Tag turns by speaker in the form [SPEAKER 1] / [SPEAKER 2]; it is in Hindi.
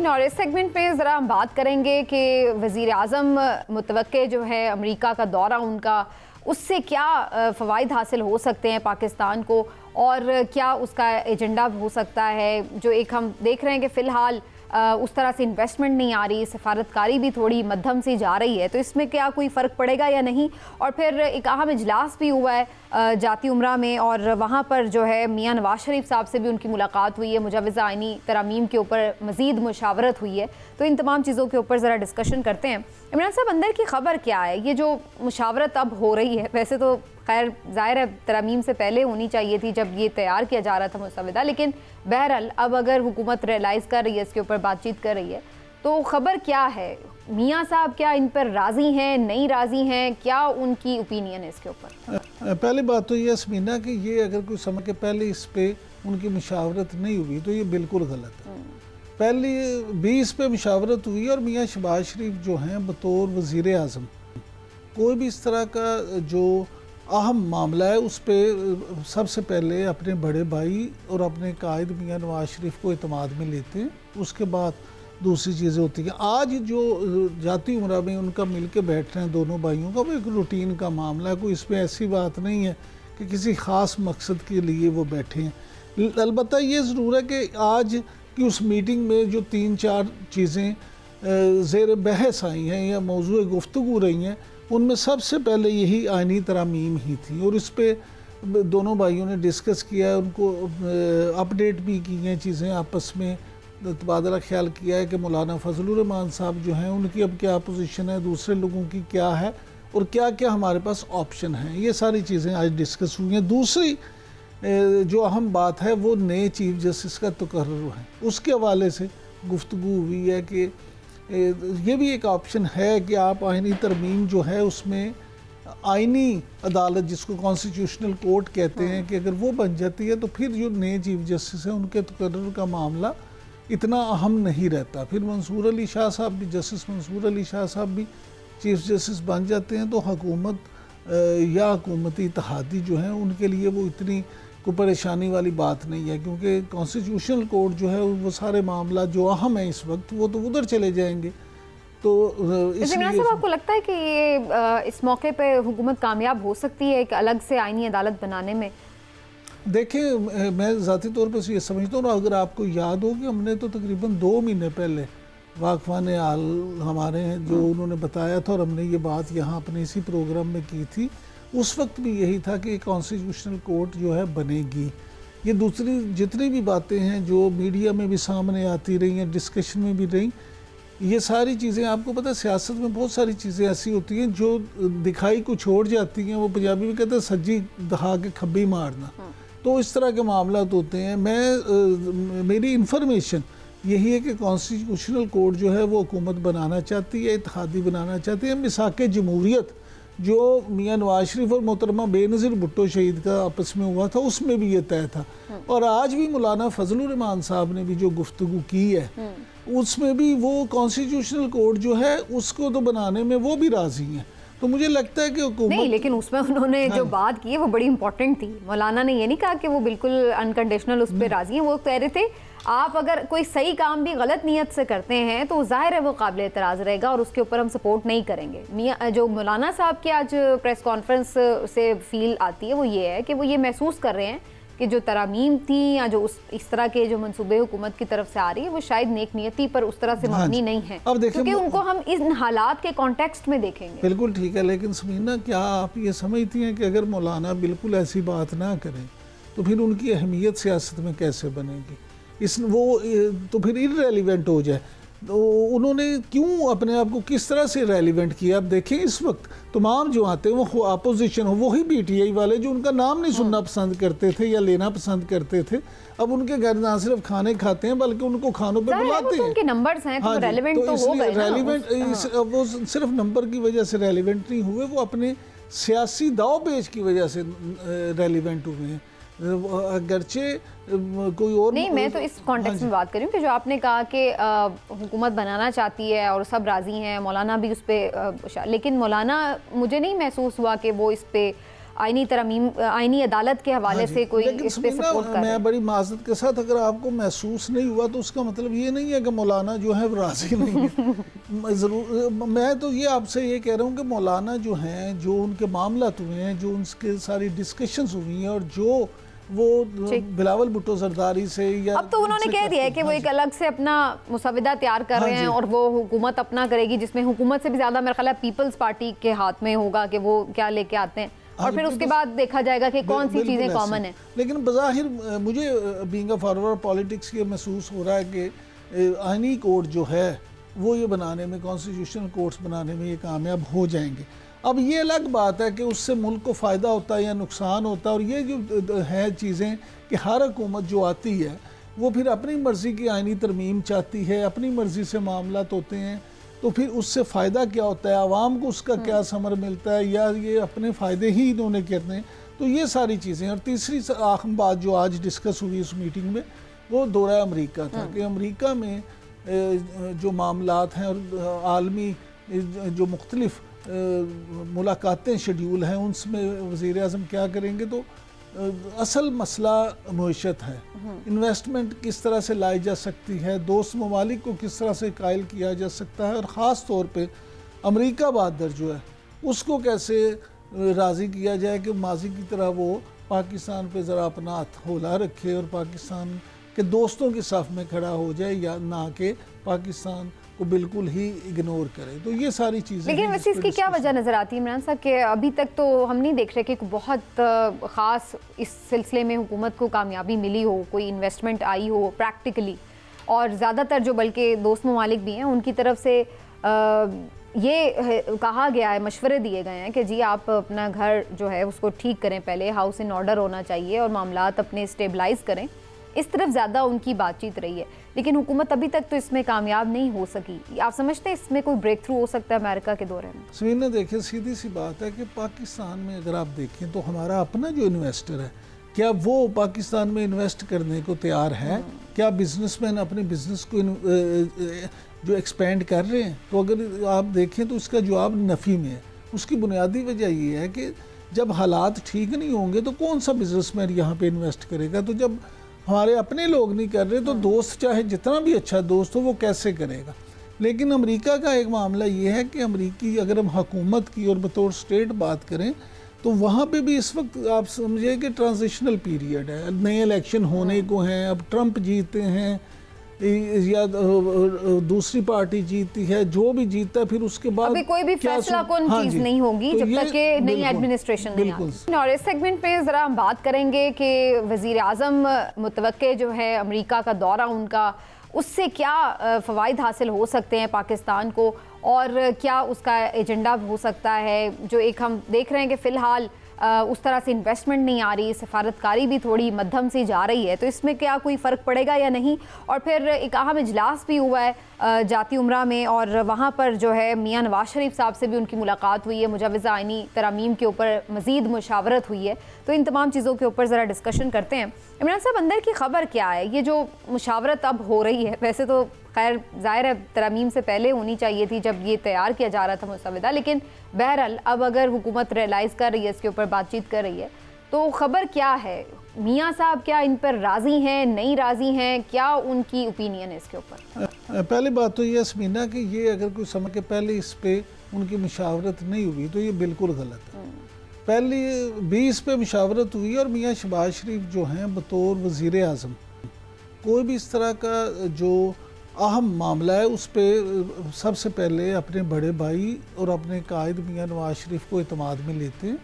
[SPEAKER 1] और इस सेगमेंट में ज़रा हम बात करेंगे कि वज़ीर आज़म मुतवक्के जो है अमेरिका का दौरा उनका, उससे क्या फ़वाइद हासिल हो सकते हैं पाकिस्तान को और क्या उसका एजेंडा हो सकता है। जो एक हम देख रहे हैं कि फ़िलहाल उस तरह से इन्वेस्टमेंट नहीं आ रही, सफारतकारी भी थोड़ी मध्यम सी जा रही है, तो इसमें क्या कोई फ़र्क पड़ेगा या नहीं। और फिर एक अहम इजलास भी हुआ है जाती उम्रा में और वहाँ पर जो है मियाँ नवाज शरीफ साहब से भी उनकी मुलाकात हुई है, मुजव्वज़ा आइनी तरामीम के ऊपर मज़ीद मुशावरत हुई है। तो इन तमाम चीज़ों के ऊपर ज़रा डिस्कशन करते हैं। इमरान साहब, अंदर की खबर क्या है? ये जो मुशावरत अब हो रही है, वैसे तो खैर ज़ाहिर है तरामीम से पहले होनी चाहिए थी जब ये तैयार किया जा रहा था मुसवदा, लेकिन बहरहाल अब अगर हुकूमत रियलाइज़ कर रही है, इसके ऊपर बातचीत कर रही है, तो ख़बर क्या है? मियाँ साहब क्या इन पर राज़ी हैं, नहीं राज़ी हैं, क्या उनकी ओपिनियन है इसके ऊपर?
[SPEAKER 2] पहली बात तो ये समीना कि ये अगर कोई समय के पहले इस पे उनकी मुशावरत नहीं हुई तो ये बिल्कुल गलत है। पहले 20 पे मुशावरत हुई और मियाँ शहबाज शरीफ जो हैं बतौर वज़ीर आज़म, कोई भी इस तरह का जो अहम मामला है उस पर सबसे पहले अपने बड़े भाई और अपने कायद मियाँ नवाज शरीफ को इत्मीनान में लेते हैं, उसके बाद दूसरी चीज़ें होती हैं। आज जो जाती उम्रा में उनका मिल के बैठ रहे हैं दोनों भाइयों का, वो एक रूटीन का मामला है, कोई इसमें ऐसी बात नहीं है कि किसी ख़ास मकसद के लिए वो बैठे हैं। अलबत्ता ये ज़रूर है कि आज की उस मीटिंग में जो 3-4 चीज़ें ज़ेर बहस आई हैं या मौजूद गुफ्तगू रही हैं, उनमें सबसे पहले यही आइनी तरामीम ही थी और इस पे दोनों भाइयों ने डिस्कस किया है, उनको अपडेट भी की हैं चीज़ें, आपस में तबादला ख्याल किया है कि मौलाना फजलुर रहमान साहब जो हैं उनकी अब क्या पोजीशन है, दूसरे लोगों की क्या है और क्या क्या हमारे पास ऑप्शन हैं, ये सारी चीज़ें आज डिस्कस हुई हैं। दूसरी जो अहम बात है वो नए चीफ जस्टिस का तकर्रुर है, उसके हवाले से गुफ्तगू हुई है कि ये भी एक ऑप्शन है कि आप आइनी तरमीम जो है उसमें आइनी अदालत जिसको कॉन्स्टिट्यूशनल कोर्ट कहते हैं कि अगर वो बन जाती है तो फिर जो नए चीफ जस्टिस हैं उनके तकर्रुर का मामला इतना अहम नहीं रहता। फिर मंसूर अली शाह साहब भी, जस्टिस मंसूर अली शाह साहब भी चीफ जस्टिस बन जाते हैं तो हुकूमत या हुकूमती इत्तेहादी जो है उनके लिए वो इतनी कोई परेशानी वाली बात नहीं है, क्योंकि कॉन्स्टिट्यूशनल कोर्ट जो है वो सारे मामला जो अहम है इस वक्त वो तो उधर चले जाएंगे। तो इसलिए
[SPEAKER 1] आपको लगता है कि ये इस मौके पे हुकूमत कामयाब हो सकती है एक अलग से आईनी अदालत बनाने में?
[SPEAKER 2] देखिए, मैं ज़ाती तौर पर ये समझता हूँ, अगर आपको याद हो कि हमने तो तकरीबन 2 महीने पहले वाकफ़ान आल हमारे हैं जो उन्होंने बताया था और हमने ये बात यहाँ अपने इसी प्रोग्राम में की थी, उस वक्त भी यही था कि कॉन्स्टिट्यूशनल कोर्ट जो है बनेगी। ये दूसरी जितनी भी बातें हैं जो मीडिया में भी सामने आती रही हैं, डिस्कशन में भी रही, ये सारी चीज़ें आपको पता है सियासत में बहुत सारी चीज़ें ऐसी होती हैं जो दिखाई को छोड़ जाती हैं। वो पंजाबी में कहते हैं सज्जी दहा के खब्बी मारना, तो इस तरह के मामला होते हैं। मेरी इन्फॉर्मेशन यही है कि कॉन्स्टिट्यूशनल कोर्ट जो है वो हुकूमत बनाना चाहती है, इत्तेहादी बनाना चाहती है। मिसाके जमहूरियत जो मियाँ नवाज शरीफ और मोहतरमा बेनज़ीर भुट्टो शहीद का आपस में हुआ था उसमें भी ये तय था, और आज भी मौलाना फजलुर रहमान साहब ने भी जो गुफ्तगू की है उसमें भी वो कॉन्स्टिट्यूशनल कोर्ट जो है उसको तो बनाने में वो भी राज़ी हैं। तो मुझे लगता है कि हुकूमत
[SPEAKER 1] नहीं, लेकिन उसमें उन्होंने जो बात की है वो बड़ी इंपॉर्टेंट थी। मौलाना ने ये नहीं कहा कि वो बिल्कुल अनकंडीशनल उस पर राज़ी हैं, वो कह रहे थे आप अगर कोई सही काम भी गलत नीयत से करते हैं तो जाहिर है वो काबिल एतराज़ रहेगा और उसके ऊपर हम सपोर्ट नहीं करेंगे। मियाँ जो मौलाना साहब की आज प्रेस कॉन्फ्रेंस से फील आती है वो ये है कि वो ये महसूस कर रहे हैं कि जो तरामीम थी या जो इस तरह के जो मंसूबे हुकूमत की तरफ से आ रही है वो शायद नेक नियति पर उस तरह से मबनी नहीं है। अब देखिए, क्योंकि उनको हम इन हालात के कॉन्टेक्स्ट में देखेंगे।
[SPEAKER 2] बिल्कुल ठीक है, लेकिन समीना क्या आप ये समझती हैं कि अगर मौलाना बिल्कुल ऐसी बात ना करें तो फिर उनकी अहमियत सियासत में कैसे बनेगी? वो तो फिर इररेलिवेंट हो जाए। तो उन्होंने क्यों अपने आप को किस तरह से रेलिवेंट किया? आप देखें इस वक्त तमाम जो आते हैं वो अपोजिशन हो, वही पीटीआई वाले जो उनका नाम नहीं सुनना पसंद करते थे या लेना पसंद करते थे, अब उनके घर ना सिर्फ खाने खाते हैं बल्कि उनको खानों पे बुलाते हैं।
[SPEAKER 1] उनके नंबर्स हैं तो रेलिवेंट तो हो गए ना।
[SPEAKER 2] वो सिर्फ नंबर की वजह से रेलिवेंट नहीं हुए, वो अपने सियासी दाव पेच की वजह से रेलिवेंट हुए हैं। अगरचे कोई और
[SPEAKER 1] नहीं, मैं तो इस कॉन्टेक्स्ट में बात कर रही हूँ कि जो आपने कहा कि हुकूमत बनाना चाहती है और सब राज़ी हैं, मौलाना भी उस पर, लेकिन मौलाना मुझे नहीं महसूस हुआ कि वो इस पर आईनी तरमीम, आईनी अदालत के हवाले से कोई इस पे सपोर्ट कर।
[SPEAKER 2] मैं बड़ी माजरत के साथ, अगर आपको महसूस नहीं हुआ तो उसका मतलब ये नहीं है कि मौलाना जो है वो राजी नहीं है। ज़रूर मैं तो ये आपसे ये कह रहा हूँ कि मौलाना जो हैं, जो उनके मामला हुए हैं, जो उनके सारी डिस्कशंस हुई हैं, और जो वो बिलावल भुट्टो जरदारी से या
[SPEAKER 1] अब तो उन्होंने कह दिया है कि वो एक अलग से अपना मुसविदा तैयार कर रहे हैं और वो हुकूमत अपना करेगी, जिसमें हुकूमत से भी ज्यादा मेरा ख्याल है पीपल्स पार्टी के हाथ में होगा कि वो क्या लेके आते हैं, और फिर उसके बाद देखा जाएगा कि कौन सी चीजें कॉमन है।
[SPEAKER 2] लेकिन बज़ाहिर मुझे बीइंग अ फॉरवर्ड पॉलिटिक्स ये महसूस हो रहा है कि आईनी कोड जो है वो ये बनाने में, कॉन्स्टिट्यूशनल कोड्स बनाने में ये कामयाब हो जाएंगे। अब ये अलग बात है कि उससे मुल्क को फ़ायदा होता है या नुकसान होता है, और ये जो है चीज़ें कि हर हुकूमत जो आती है वो फिर अपनी मर्ज़ी की आईनी तरमीम चाहती है, अपनी मर्ज़ी से मामलात होते हैं, तो फिर उससे फ़ायदा क्या होता है, आवाम को उसका क्या समर मिलता है, या ये अपने फ़ायदे ही इन्होंने करने हैं। तो ये सारी चीज़ें। और तीसरी अहम बात जो आज डिस्कस हुई इस मीटिंग में, वो दौरा अमरीका था कि अमरीका में जो मामलात हैं और आलमी जो मुख्तलिफ मुलाकातें शेड्यूल हैं, उनमें वज़ीर आज़म क्या करेंगे। तो असल मसला मईशत है, इन्वेस्टमेंट किस तरह से लाई जा सकती है, दोस्त ममालिक को किस तरह से कायल किया जा सकता है, और ख़ास तौर पे अमरीका बहादुर जो है उसको कैसे राज़ी किया जाए कि माजी की तरह वो पाकिस्तान पे ज़रा अपना हौला रखे और पाकिस्तान के दोस्तों की सफ़ में खड़ा हो जाए, या ना कि पाकिस्तान को बिल्कुल ही इग्नोर करे। तो ये सारी चीज़ें।
[SPEAKER 1] लेकिन वैसे इसकी क्या वजह नज़र आती है इमरान साहब कि अभी तक तो हम नहीं देख रहे कि बहुत ख़ास इस सिलसिले में हुकूमत को कामयाबी मिली हो, कोई इन्वेस्टमेंट आई हो प्रैक्टिकली, और ज़्यादातर जो बल्कि दोस्त ममालिक भी हैं उनकी तरफ से ये कहा गया है, मशवरे दिए गए हैं कि जी आप अपना घर जो है उसको ठीक करें, पहले हाउस इन ऑर्डर होना चाहिए और मामलात अपने स्टेबलाइज करें। इस तरफ ज़्यादा उनकी बातचीत रही है, लेकिन हुकूमत अभी तक तो इसमें कामयाब नहीं हो सकी। आप समझते हैं इसमें कोई ब्रेक थ्रू हो सकता है अमेरिका के दौरे में?
[SPEAKER 2] समीना देखिए, सीधी सी बात है कि पाकिस्तान में अगर आप देखें तो हमारा अपना जो इन्वेस्टर है, क्या वो पाकिस्तान में इन्वेस्ट करने को तैयार है? क्या बिजनेसमैन अपने बिजनेस को जो एक्सपेंड कर रहे हैं? तो अगर आप देखें तो इसका जवाब नफ़ी में है। उसकी बुनियादी वजह ये है कि जब हालात ठीक नहीं होंगे तो कौन सा बिजनेसमैन यहाँ पे इन्वेस्ट करेगा। तो जब हमारे अपने लोग नहीं कर रहे तो दोस्त चाहे जितना भी अच्छा दोस्त हो वो कैसे करेगा। लेकिन अमेरिका का एक मामला ये है कि अमेरिकी अगर हम हुकूमत की और बतौर स्टेट बात करें तो वहाँ पे भी इस वक्त आप समझिए कि ट्रांजिशनल पीरियड है, नए इलेक्शन होने को हैं, अब ट्रंप जीते हैं या दूसरी पार्टी जीती है, जो भी जीता है फिर उसके बाद
[SPEAKER 1] अभी कोई भी फैसला कौन चीज नहीं होगी
[SPEAKER 2] तो
[SPEAKER 1] जब तक कि नई एडमिनिस्ट्रेशन नहीं आती। और इस सेगमेंट पे जरा हम बात करेंगे कि वजीर आजम मुतवक्के जो है अमेरिका का दौरा उनका, उससे क्या फ़वाइद हासिल हो सकते हैं पाकिस्तान को, और क्या उसका एजेंडा हो सकता है। जो एक हम देख रहे हैं कि फ़िलहाल उस तरह से इन्वेस्टमेंट नहीं आ रही, सफारतकारी भी थोड़ी मध्यम सी जा रही है, तो इसमें क्या कोई फ़र्क पड़ेगा या नहीं। और फिर एक अहम इजलास भी हुआ है जाती उम्रा में, और वहाँ पर जो है मियाँ नवाज शरीफ साहब से भी उनकी मुलाकात हुई है, मुजवज़ा आईनी तरामीम के ऊपर मज़ीद मुशावरत हुई है। तो इन तमाम चीज़ों के ऊपर ज़रा डिस्कशन करते हैं। इमरान साहब, अंदर की खबर क्या है? ये जो मुशावरत अब हो रही है, वैसे तो खैर ज़ाहिर है तरामीम से पहले होनी चाहिए थी जब ये तैयार किया जा रहा था मुसविदा, लेकिन बहरहाल अब अगर हुकूमत रियलाइज़ कर रही है, इसके ऊपर बातचीत कर रही है, तो ख़बर क्या है? मियाँ साहब क्या इन पर राज़ी हैं, नहीं राज़ी हैं, क्या उनकी ओपिनियन है इसके ऊपर?
[SPEAKER 2] पहली बात तो ये समीना कि ये अगर कोई समय के पहले इस पर उनकी मुशावरत नहीं हुई तो ये बिल्कुल गलत है। पहली 20 पे मुशावरत हुई और मियाँ शहबाज शरीफ जो हैं बतौर वज़ीर आज़म, कोई भी इस तरह का जो अहम मामला है उस पर सबसे पहले अपने बड़े भाई और अपने कायद मियाँ नवाज शरीफ को इत्मीनान में लेते हैं